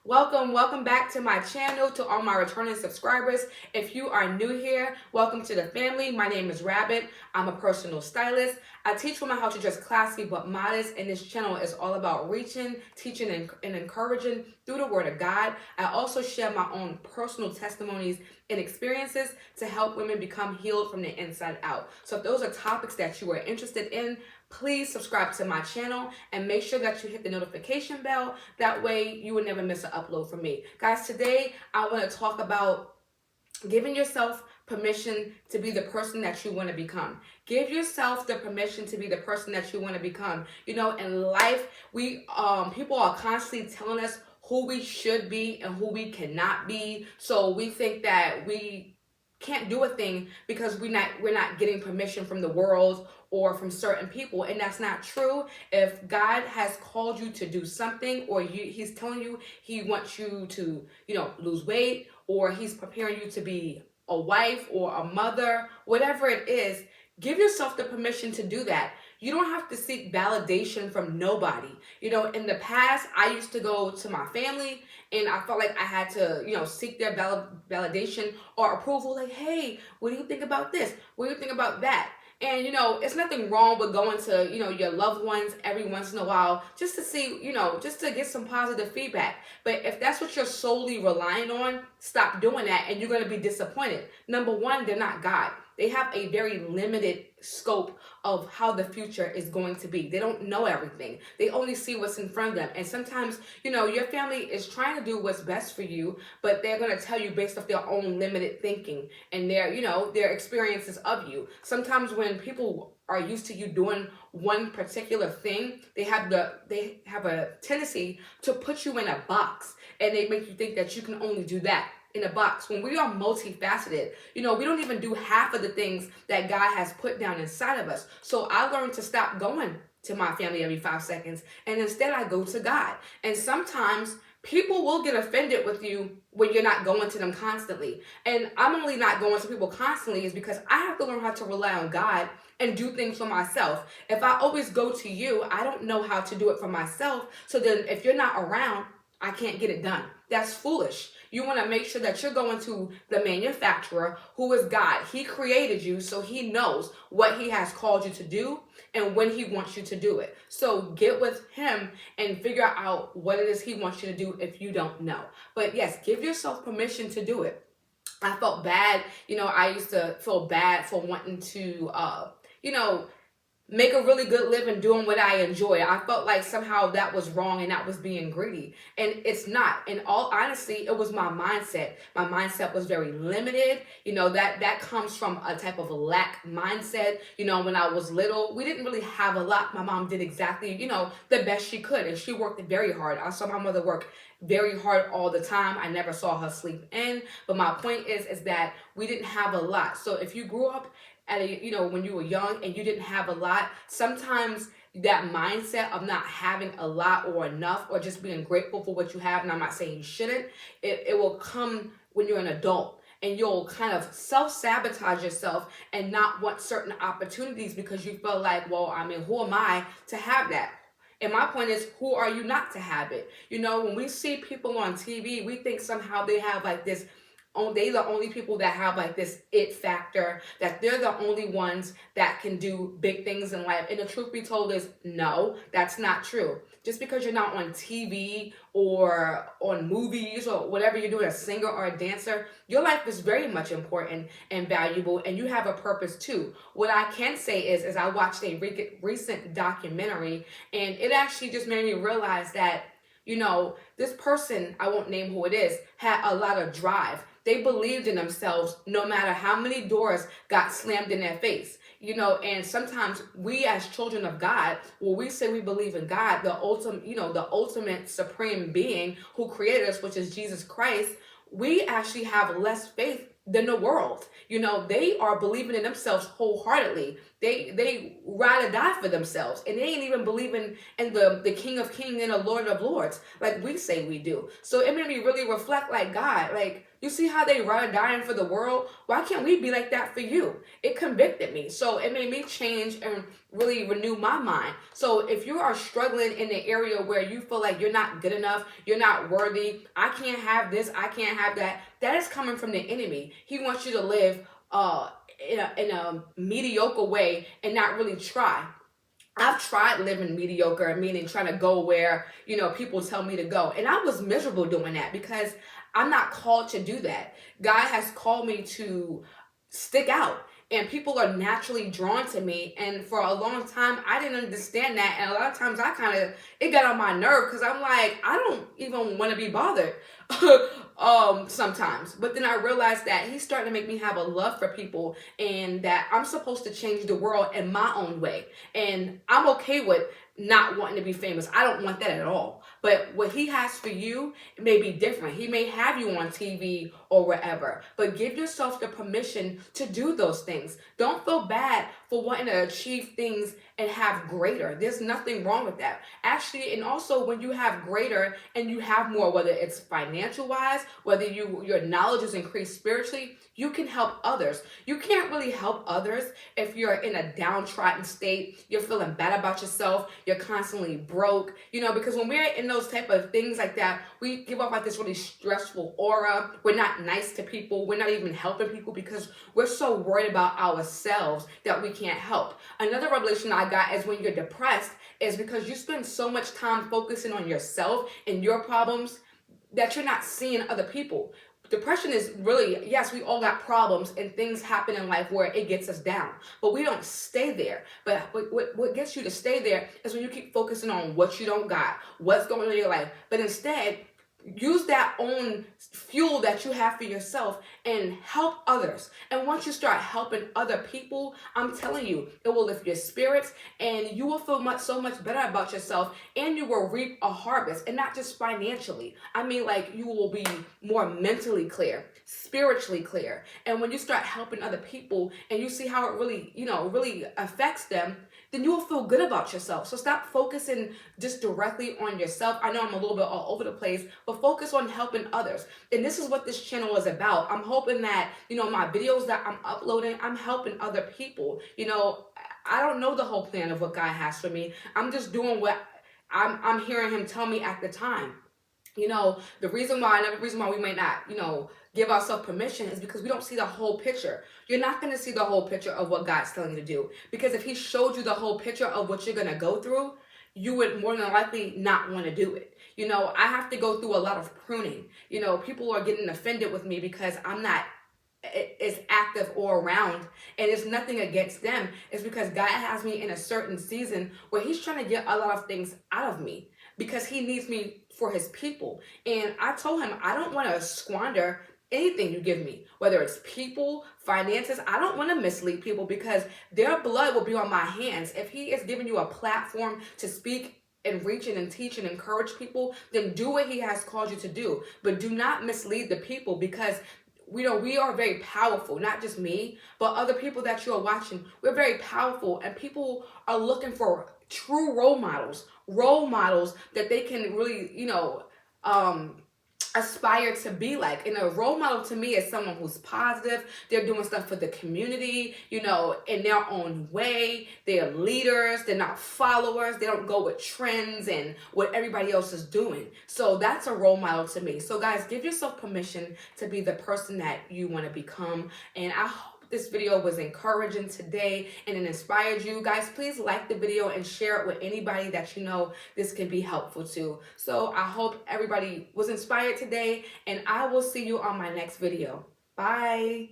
Welcome back to my channel, to all my returning subscribers. If you are new here, welcome to the family. My name is Rabbit. I'm a personal stylist. I teach women how to dress classy but modest, and this channel is all about reaching, teaching, and encouraging through the Word of God. I also share my own personal testimonies and experiences to help women become healed from the inside out. So if those are topics that you are interested in, please subscribe to my channel and make sure that you hit the notification bell. That way you will never miss an upload from me. Guys, today I want to talk about giving yourself permission to be the person that you want to become. Give yourself the permission to be the person that you want to become. You know, in life, people are constantly telling us who we should be and who we cannot be. So we think that we can't do a thing because we're not getting permission from the world or from certain people, and that's not true. If God has called you to do something, or he's telling you he wants you to, lose weight, or he's preparing you to be a wife or a mother, whatever it is, give yourself the permission to do that. You don't have to seek validation from nobody. In the past, I used to go to my family and I felt like I had to, seek their validation or approval. Like, hey, what do you think about this? What do you think about that? And, it's nothing wrong with going to, your loved ones every once in a while just to see, just to get some positive feedback. But if that's what you're solely relying on, stop doing that and you're going to be disappointed. Number one, they're not God. They have a very limited scope of how the future is going to be. They don't know everything. They only see what's in front of them. And sometimes, your family is trying to do what's best for you, but they're going to tell you based off their own limited thinking and their experiences of you. Sometimes when people are used to you doing one particular thing, they have a tendency to put you in a box, and they make you think that you can only do that in a box. When we are multifaceted, we don't even do half of the things that God has put down inside of us. So I learned to stop going to my family every 5 seconds, and instead I go to God. And sometimes people will get offended with you when you're not going to them constantly. And I'm only not going to people constantly is because I have to learn how to rely on God and do things for myself. If I always go to you, I don't know how to do it for myself. So then if you're not around, I can't get it done. That's foolish. You want to make sure that you're going to the manufacturer, who is God. He created you, so he knows what he has called you to do and when he wants you to do it. So get with him and figure out what it is he wants you to do if you don't know. But yes, give yourself permission to do it. I felt bad. I used to feel bad for wanting to, make a really good living doing what I enjoy. I felt like somehow that was wrong and that was being greedy. And it's not. In all honesty, it was my mindset. My mindset was very limited. That comes from a type of lack mindset. When I was little, we didn't really have a lot. My mom did exactly, the best she could. And she worked very hard. I saw my mother work very hard all the time. I never saw her sleep in. But my point is that we didn't have a lot. So if you grew up when you were young and you didn't have a lot, sometimes that mindset of not having a lot or enough or just being grateful for what you have, and I'm not saying you shouldn't, it will come when you're an adult. And you'll kind of self-sabotage yourself and not want certain opportunities because you feel like, well, who am I to have that? And my point is, who are you not to have it? When we see people on TV, we think somehow they have like this, they're the only people that have like this it factor, that they're the only ones that can do big things in life. And the truth be told is, no, that's not true. Just because you're not on TV or on movies or whatever you're doing, a singer or a dancer, your life is very much important and valuable, and you have a purpose too. What I can say is I watched a recent documentary, and it actually just made me realize that, this person, I won't name who it is, had a lot of drive. They believed in themselves no matter how many doors got slammed in their face. And sometimes we as children of God, when we say we believe in God, the ultimate supreme being who created us, which is Jesus Christ, we actually have less faith than the world. They are believing in themselves wholeheartedly. They ride or die for themselves, and they ain't even believing in the King of Kings and the Lord of Lords like we say we do. So it made me really reflect, like, God, like, you see how they ride or dying for the world? Why can't we be like that for you? It convicted me. So it made me change and really renew my mind. So if you are struggling in the area where you feel like you're not good enough, you're not worthy, I can't have this, I can't have that, that is coming from the enemy. He wants you to live in a mediocre way and not really try. I've tried living mediocre, meaning trying to go where, people tell me to go. And I was miserable doing that because I'm not called to do that. God has called me to stick out. And people are naturally drawn to me. And for a long time, I didn't understand that. And a lot of times it got on my nerve because I'm like, I don't even want to be bothered sometimes. But then I realized that he's starting to make me have a love for people and that I'm supposed to change the world in my own way. And I'm okay with not wanting to be famous. I don't want that at all. But what he has for you may be different. He may have you on TV or wherever, but give yourself the permission to do those things. Don't feel bad for wanting to achieve things and have greater. There's nothing wrong with that. Actually, and also when you have greater and you have more, whether it's financial wise, whether your knowledge is increased spiritually, you can help others. You can't really help others if you're in a downtrodden state, you're feeling bad about yourself, you're constantly broke, because when we're in those type of things like that, we give off like this really stressful aura. We're not nice to people. We're not even helping people because we're so worried about ourselves that we can't help. Another revelation I got is when you're depressed is because you spend so much time focusing on yourself and your problems that you're not seeing other people. Depression is really, yes, we all got problems and things happen in life where it gets us down, but we don't stay there. But what gets you to stay there is when you keep focusing on what you don't got, what's going on in your life. But instead, use that own fuel that you have for yourself and help others. And once you start helping other people, I'm telling you, it will lift your spirits and you will feel so much better about yourself, and you will reap a harvest, and not just financially. I mean, like, you will be more mentally clear, spiritually clear. And when you start helping other people and you see how it really, really affects them, then you will feel good about yourself. So stop focusing just directly on yourself. I know I'm a little bit all over the place, but focus on helping others. And this is what this channel is about. I'm hoping that, my videos that I'm uploading, I'm helping other people. I don't know the whole plan of what God has for me. I'm just doing what I'm hearing him tell me at the time. The reason why we might not, give ourselves permission is because we don't see the whole picture. You're not going to see the whole picture of what God's telling you to do. Because if he showed you the whole picture of what you're going to go through, you would more than likely not want to do it. I have to go through a lot of pruning. People are getting offended with me because I'm not as active or around, and it's nothing against them. It's because God has me in a certain season where he's trying to get a lot of things out of me because he needs me for his people. And I told him, I don't want to squander anything you give me, whether it's people, finances. I don't want to mislead people because their blood will be on my hands. If he is giving you a platform to speak and reach and teach and encourage people, then do what he has called you to do. But do not mislead the people, because we are very powerful, not just me, but other people that you're watching. We're very powerful, and people are looking for true role models that they can really, aspire to be like. And a role model to me is someone who's positive. They're doing stuff for the community, in their own way. They're leaders. They're not followers. They don't go with trends and what everybody else is doing. So that's a role model to me. So guys, give yourself permission to be the person that you want to become. And I hope this video was encouraging today and it inspired you. Guys, please like the video and share it with anybody that you know this can be helpful to. So I hope everybody was inspired today, and I will see you on my next video. Bye.